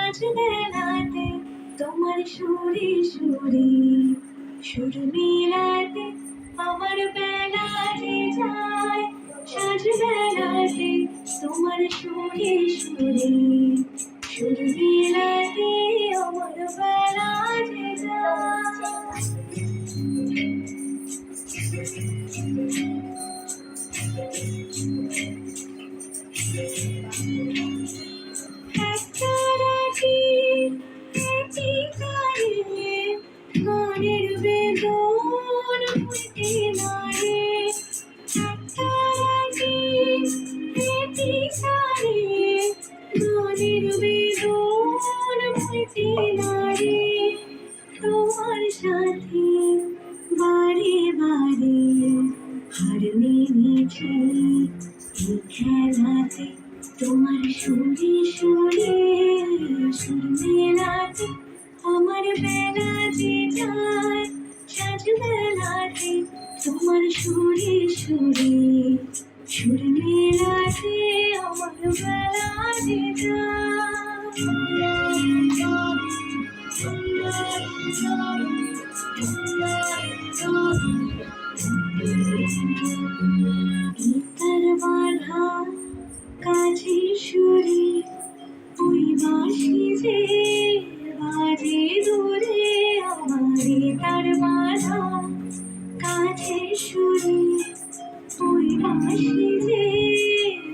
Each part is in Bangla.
সাজ বেলাতে তোমার সুরে সুরে সুর মেলাতে আমার বেলা যে যায়। সাজ বেলাতে তোমার সুরে সুরে সুর মেলাতে আমার বেলা যে যায়। একটা রাতে একটি গানে গানের বেদন হইতে নারে। একটা রাতে একটি গানে গানের বেদন হইতে নারে। তোমার সাথে বারে বারে হার মেনেছি এই খেলাতে তোমার সুরে সুরে সুর মেলাতে আমার বেলা যে যায়। সাজ বেলাতে তোমার সুরে সুরে সুর মেলাতে আমার বেলা যে গীতার বাধা কাজে সুরে ওই বাঁশি যে বাজে দূরে আমারে। তার বাধা কাজে সুরে ওই বাঁশি যে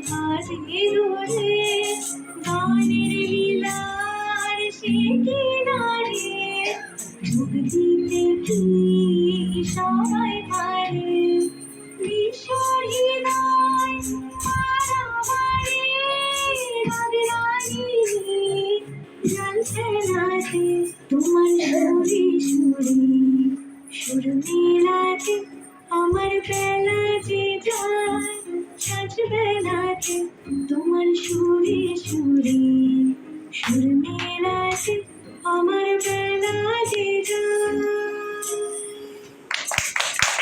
বাজে দূরে। গানের লীলার সে কিনারে যোগ দিতে কি সবাই পারে। বিশ্বহৃদয় মারামারি রাগরাগি জ্বলছে রাতে তোমার সুরে সুরে সুর মেলাতে আমার বেলা যে যায়। সাজ বেলাতে তোমার সুরে সুরে সুর মেলাতে আমার বেলা যে যায়।